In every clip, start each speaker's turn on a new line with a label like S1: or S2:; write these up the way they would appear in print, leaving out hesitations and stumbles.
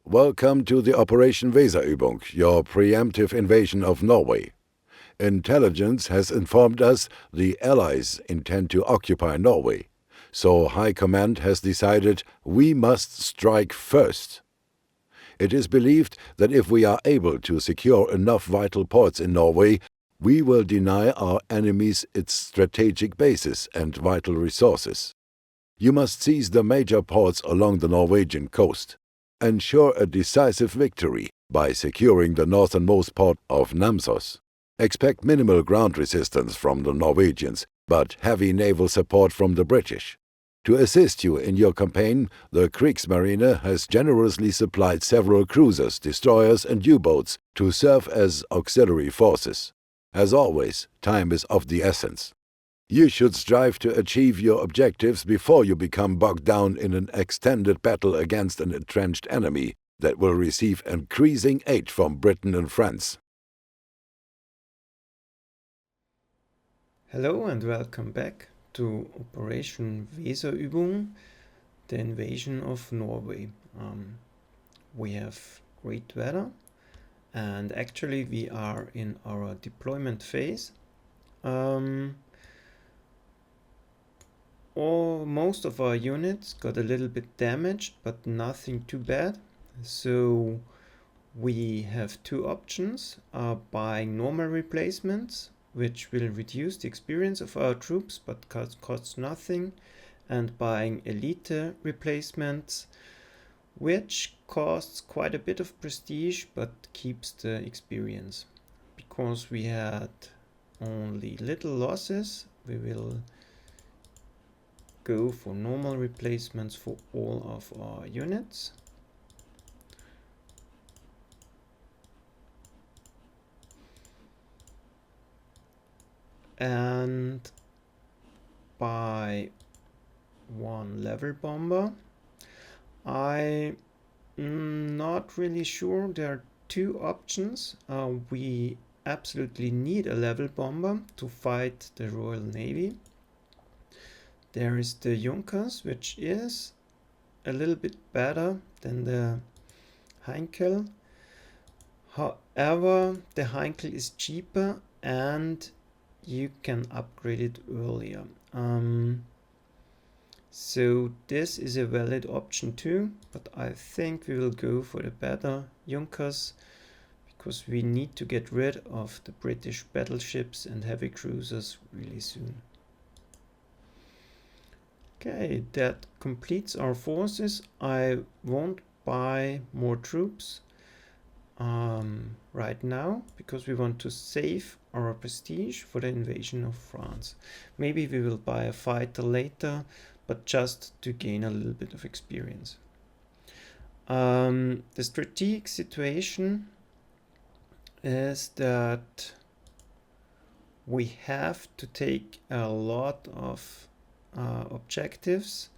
S1: Welcome to the Operation Weserübung, your preemptive invasion of Norway. Intelligence has informed us the Allies intend to occupy Norway, so High Command has decided we must strike first. It is believed that if we are able to secure enough vital ports in Norway, we will deny our enemies its strategic bases and vital resources. You must seize the major ports along the Norwegian coast. Ensure a decisive victory by securing the northernmost port of Namsos. Expect minimal ground resistance from the Norwegians, but heavy naval support from the British. To assist you in your campaign, the Kriegsmarine has generously supplied several cruisers, destroyers and U-boats to serve as auxiliary forces. As always, time is of the essence. You should strive to achieve your objectives before you become bogged down in an extended battle against an entrenched enemy that will receive increasing aid from Britain and France.
S2: Hello and welcome back to Operation Weserübung, the invasion of Norway. We have great weather and actually we are in our deployment phase. Most of our units got a little bit damaged, but nothing too bad. So we have two options: buying normal replacements, which will reduce the experience of our troops but costs nothing, and buying elite replacements, which costs quite a bit of prestige but keeps the experience. Because we had only little losses, we will go for normal replacements for all of our units. And buy one level bomber. I'm not really sure. There are two options. We absolutely need a level bomber to fight the Royal Navy. There is the Junkers, which is a little bit better than the Heinkel. However, the Heinkel is cheaper and you can upgrade it earlier. So this is a valid option too, but I think we will go for the better Junkers because we need to get rid of the British battleships and heavy cruisers really soon. Okay, that completes our forces. I won't buy more troops right now because we want to save our prestige for the invasion of France. Maybe we will buy a fighter later, but just to gain a little bit of experience. The strategic situation is that we have to take a lot of objectives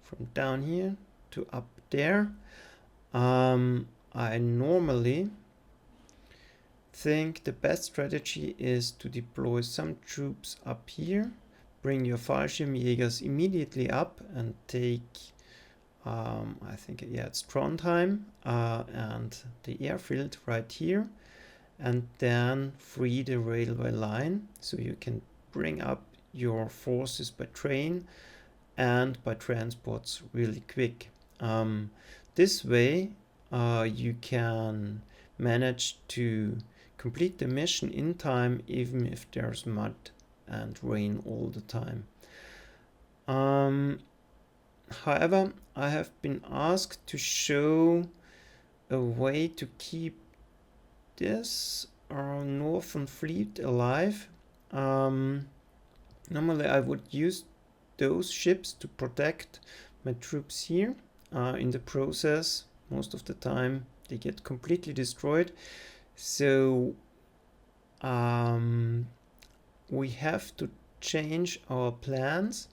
S2: from down here to up there. I normally think the best strategy is to deploy some troops up here, bring your Fallschirmjägers immediately up and take, I think, it's Trondheim and the airfield right here, and then free the railway line so you can bring up your forces by train and by transports really quick. This way you can manage to complete the mission in time even if there's mud and rain all the time. However, I have been asked to show a way to keep this Northern Fleet alive. Normally I would use those ships to protect my troops here. In the process, most of the time they get completely destroyed. So we have to change our plans,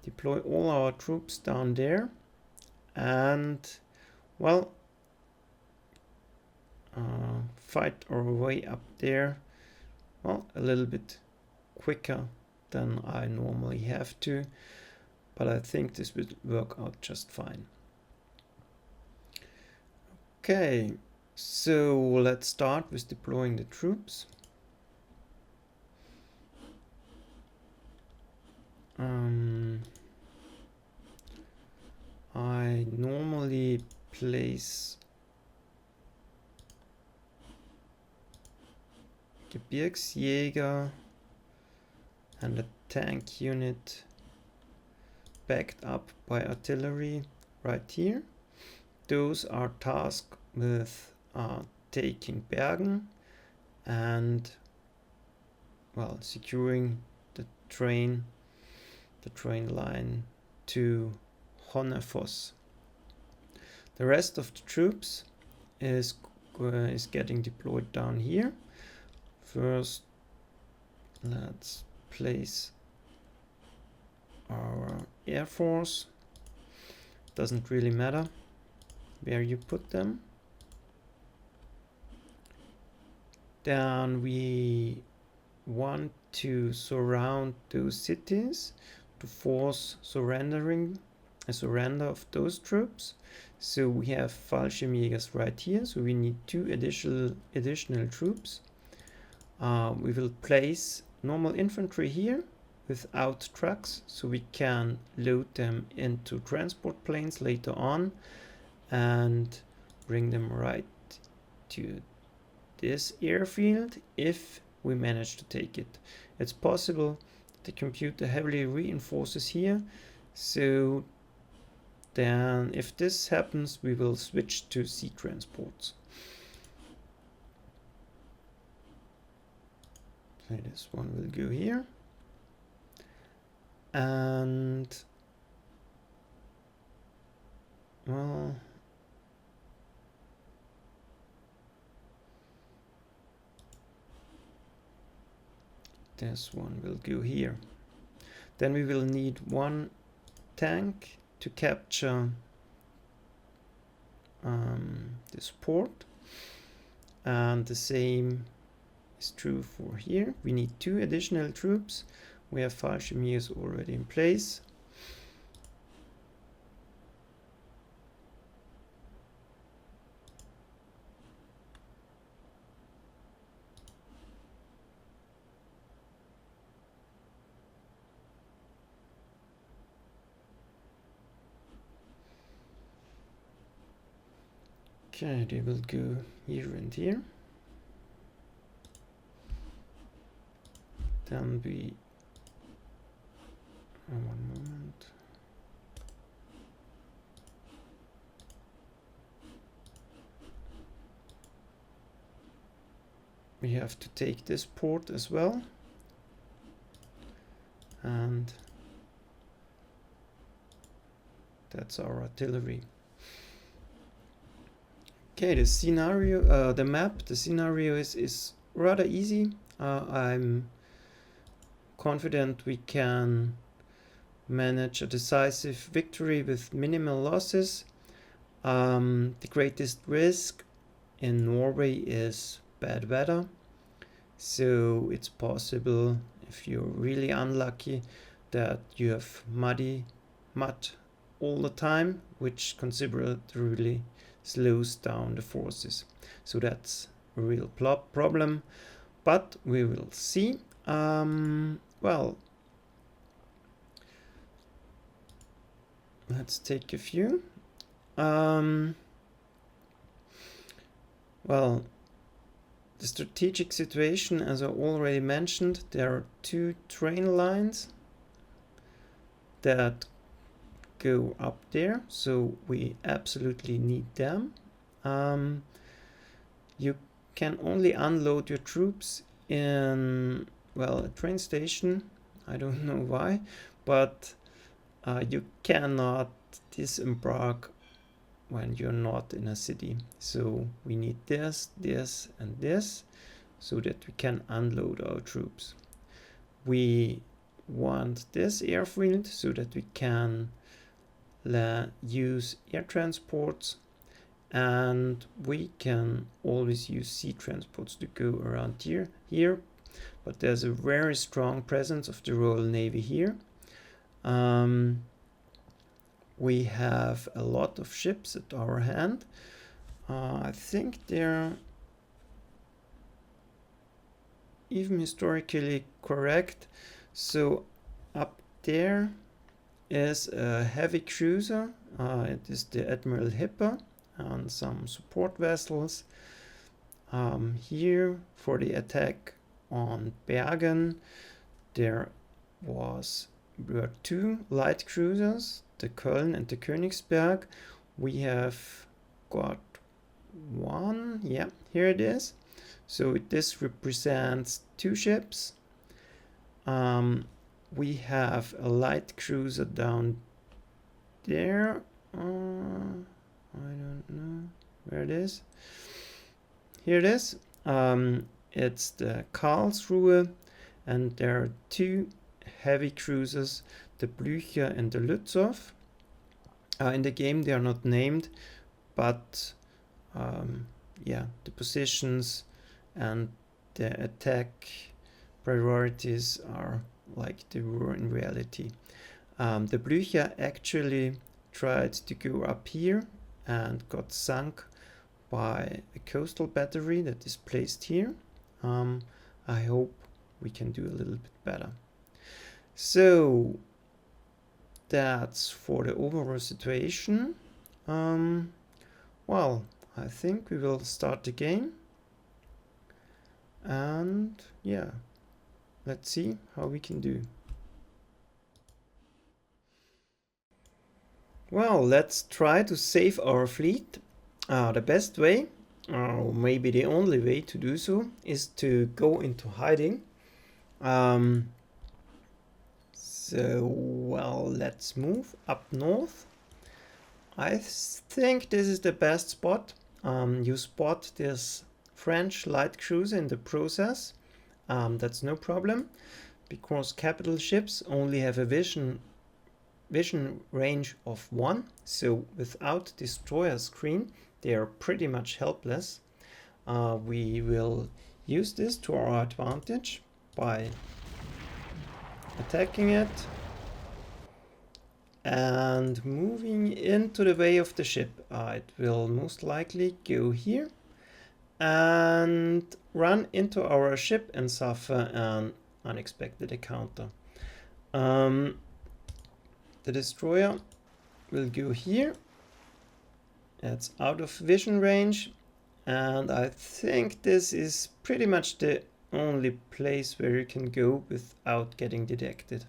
S2: deploy all our troops down there, and well, fight our way up there, well, a little bit quicker than I normally have to, but I think this will work out just fine. Okay, so let's start with deploying the troops. I normally place Gebirgsjäger and a tank unit backed up by artillery right here. Those are tasked with taking Bergen and, well, securing the train line to Honnefoss. The rest of the troops is getting deployed down here. First, let's place our air force. Doesn't really matter where you put them. Then we want to surround those cities to force a surrender of those troops. So we have Fallschirmjägers right here, so we need 2 additional troops. We will place normal infantry here without trucks, so we can load them into transport planes later on and bring them right to this airfield if we manage to take it. It's possible the computer heavily reinforces here, so then if this happens we will switch to sea transports. So this one will go here, and well, this one will go here. Then we will need 1 tank to capture this port, and the same is true for here. We need 2 additional troops. We have Fallschirmjägers already in place. Okay, they will go here and here. Then we, one moment. We have to take this port as well. And that's our artillery. Okay, the scenario, the scenario is rather easy. I'm confident we can manage a decisive victory with minimal losses. The greatest risk in Norway is bad weather, so it's possible, if you're really unlucky, that you have mud all the time, which considerably slows down the forces. So that's a real problem, but we will see. Well, let's take a few. Well, the strategic situation, as I already mentioned, there are 2 train lines that go up there, so we absolutely need them. You can only unload your troops in, well, a train station. I don't know why, but you cannot disembark when you're not in a city. So we need this, this, and this, so that we can unload our troops. We want this airfield so that we can use air transports, and we can always use sea transports to go around here, but there's a very strong presence of the Royal Navy here. We have a lot of ships at our hand. I think they're even historically correct. So up there is a heavy cruiser. It is the Admiral Hipper and some support vessels. Here for the attack on Bergen there were two light cruisers, the Köln and the Königsberg. We have got one, yeah, here it is. So this represents two ships. We have a light cruiser down there. I don't know where it is. Here it is. It's the Karlsruhe, and there are two heavy cruisers, the Blücher and the Lützow. In the game they are not named, but yeah, the positions and the attack priorities are like they were in reality. The Blücher actually tried to go up here and got sunk by a coastal battery that is placed here. I hope we can do a little bit better. So that's for the overall situation. Well, I think we will start the game. And yeah, let's see how we can do. Well, let's try to save our fleet. The best way, or maybe the only way to do so, is to go into hiding. So, well, let's move up north. I think this is the best spot. You spot this French light cruiser in the process. That's no problem, because capital ships only have a vision range of 1, so without destroyer screen they are pretty much helpless. We will use this to our advantage by attacking it and moving into the way of the ship. It will most likely go here and run into our ship and suffer an unexpected encounter. The destroyer will go here. It's out of vision range, and I think this is pretty much the only place where you can go without getting detected.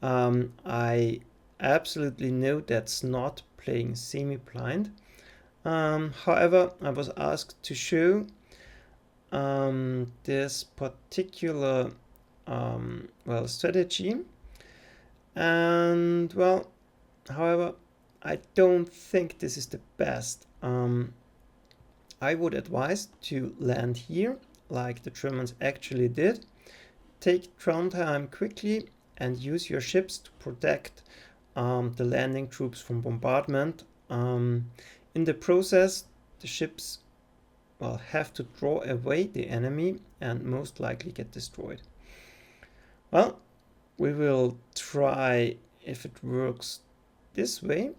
S2: I absolutely know that's not playing semi-blind. However, I was asked to show this particular strategy, and well, however, I don't think this is the best. I would advise to land here like the Germans actually did. Take Trondheim quickly and use your ships to protect the landing troops from bombardment. In the process, the ships have to draw away the enemy and most likely get destroyed. Well, we will try if it works this way,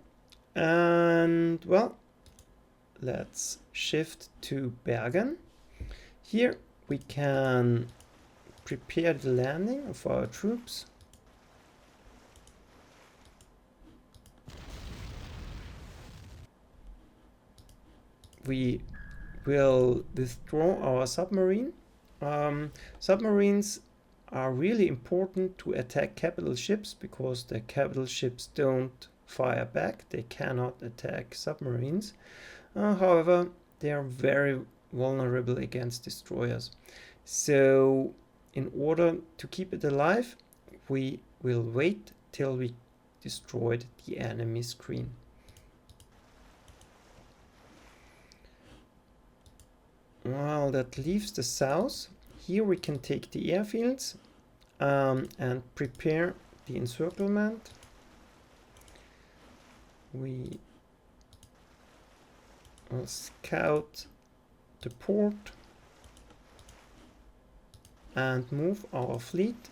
S2: and well, let's shift to Bergen. Here we can prepare the landing of our troops. We will withdraw our submarine. Submarines are really important to attack capital ships because the capital ships don't fire back. They cannot attack submarines. However, they are very vulnerable against destroyers. So in order to keep it alive, we will wait till we destroyed the enemy screen. Well, that leaves the south. Here we can take the airfields and prepare the encirclement. We will scout the port and move our fleet,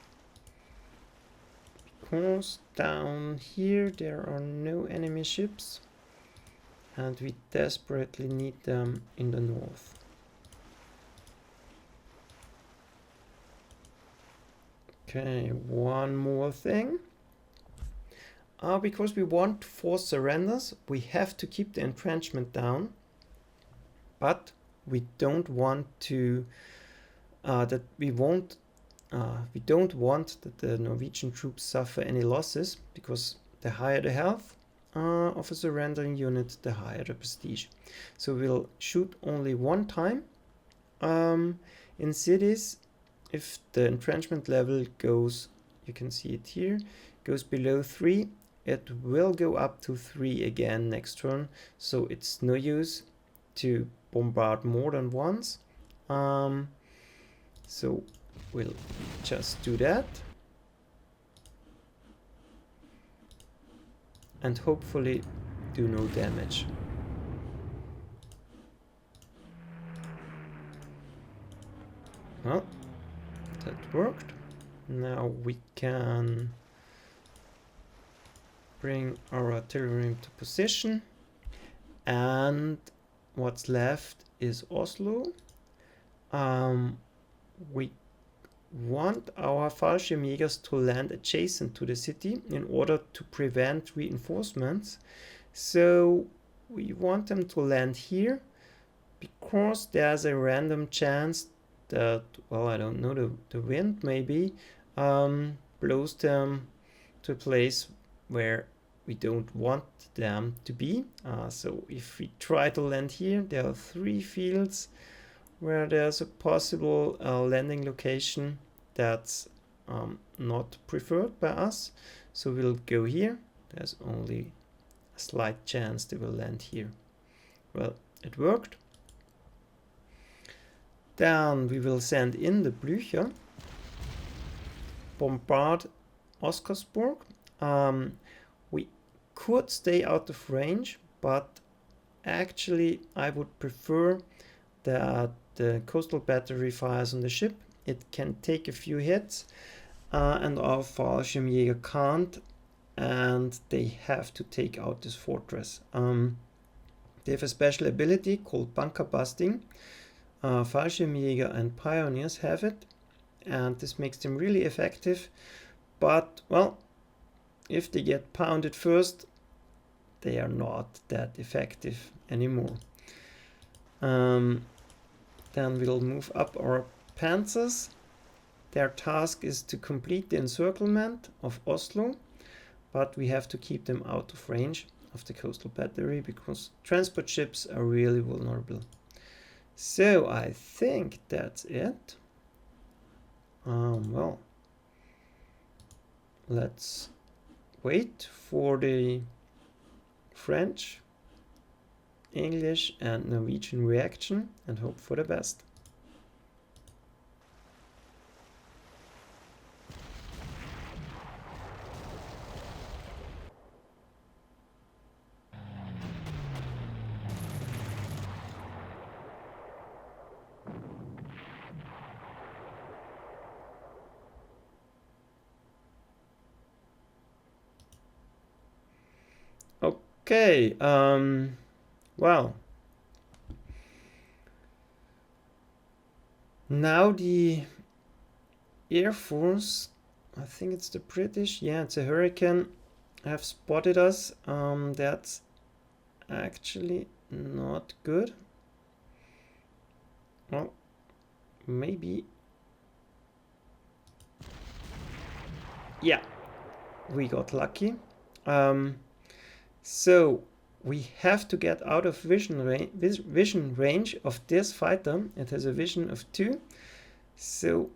S2: because down here there are no enemy ships. and we desperately need them in the north. Okay, one more thing. Because we want to force surrenders, we have to keep the entrenchment down, but we don't want to we don't want that the Norwegian troops suffer any losses, because the higher the health of a surrendering unit, the higher the prestige. So we'll shoot only one time. In cities, if the entrenchment level goes, you can see it here, goes below 3, it will go up to 3 again next turn, so it's no use to bombard more than once. So we'll just do that, and hopefully do no damage. Well, that worked. Now we can bring our artillery into position, and what's left is Oslo. We want our Fallschirmjägers to land adjacent to the city in order to prevent reinforcements. So we want them to land here, because there's a random chance that, well, I don't know, the wind maybe blows them to a place where we don't want them to be. So if we try to land here, there are 3 fields where there's a possible landing location that's not preferred by us. So we'll go here. There's only a slight chance they will land here. Well, it worked. Then we will send in the Blücher, bombard Oscarsburg. We could stay out of range, but actually I would prefer that the coastal battery fires on the ship. It can take a few hits, and our Fallschirmjäger can't, and they have to take out this fortress. They have a special ability called bunker busting. Fallschirmjäger and pioneers have it, and this makes them really effective, but, well, if they get pounded first, they are not that effective anymore. Then we'll move up our panzers. Their task is to complete the encirclement of Oslo, but we have to keep them out of range of the coastal battery, because transport ships are really vulnerable. So I think that's it. Well, let's wait for the French, English and Norwegian reaction and hope for the best. Okay, well, now the Air Force, I think it's the British, yeah, it's a Hurricane, have spotted us. That's actually not good. Well, maybe, yeah, we got lucky. So we have to get out of vision range of this fighter. It has a vision of 2. So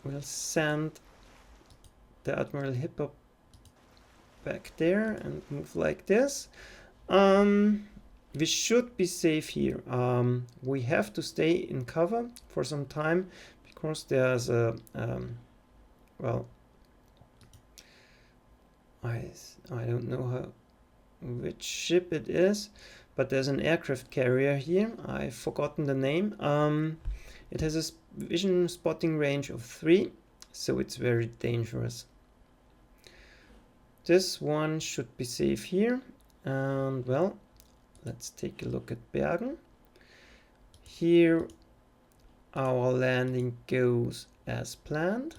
S2: we'll send the Admiral Hippo back there and move like this. We should be safe here. We have to stay in cover for some time, because there's a well, I don't know which ship it is, but there's an aircraft carrier here. I've forgotten the name. It has a vision spotting range of 3, so it's very dangerous. This one should be safe here, and, well, let's take a look at Bergen. Here our landing goes as planned.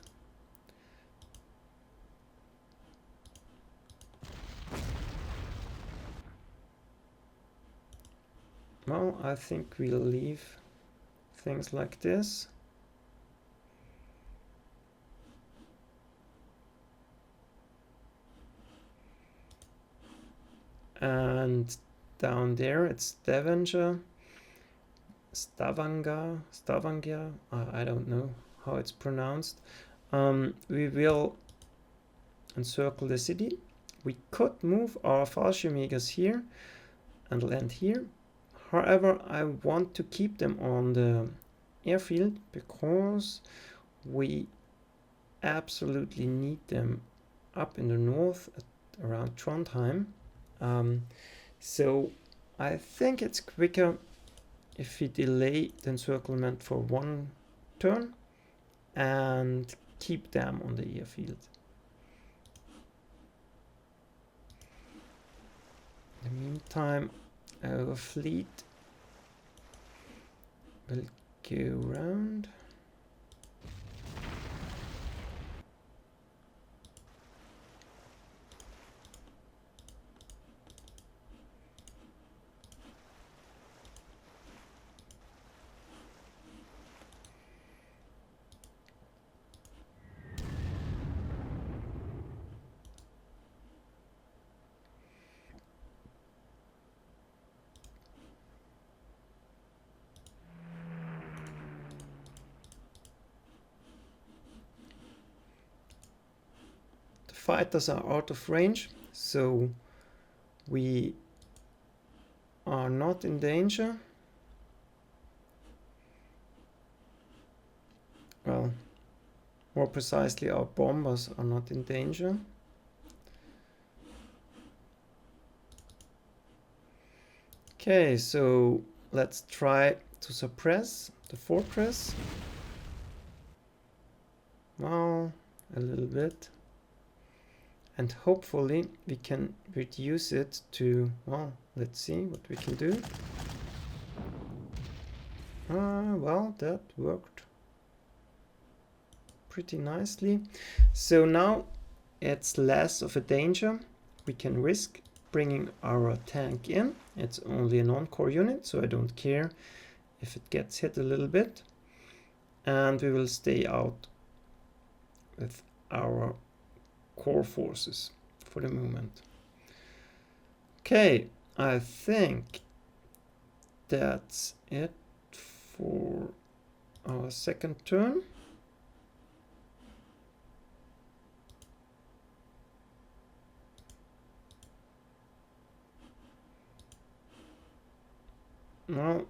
S2: Well, I think we'll leave things like this. And down there it's Stavanger, I don't know how it's pronounced. We will encircle the city. We could move our Fallschirmjägers here and land here. However, I want to keep them on the airfield because we absolutely need them up in the north around Trondheim. So I think it's quicker if we delay the encirclement for one turn and keep them on the airfield. In the meantime, our fleet will go around. Fighters are out of range, so we are not in danger. Well, more precisely, our bombers are not in danger. Okay, so let's try to suppress the fortress. Well, a little bit. And hopefully we can reduce it to, well, let's see what we can do. Well, that worked pretty nicely. So now it's less of a danger. We can risk bringing our tank in. It's only a non-core unit, so I don't care if it gets hit a little bit. And we will stay out with our core forces for the moment. Okay, I think that's it for our second turn. Now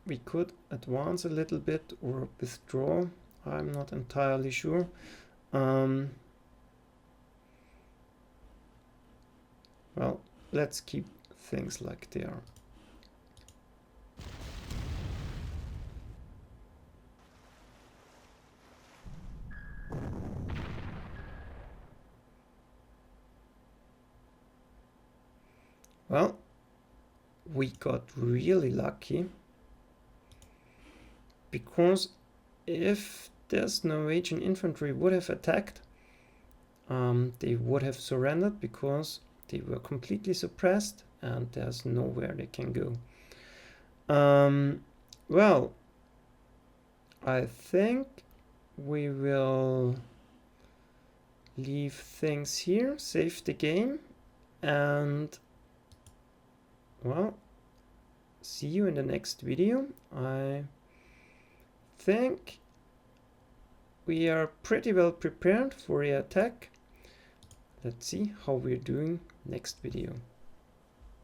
S2: we could advance a little bit or withdraw. I'm not entirely sure. Well, let's keep things like they are. Well, we got really lucky because if this Norwegian infantry would have attacked, they would have surrendered because they were completely suppressed and there's nowhere they can go. Well, I think we will leave things here, save the game, and well, see you in the next video. I think we are pretty well prepared for the attack. Let's see how we're doing next video.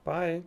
S2: Bye.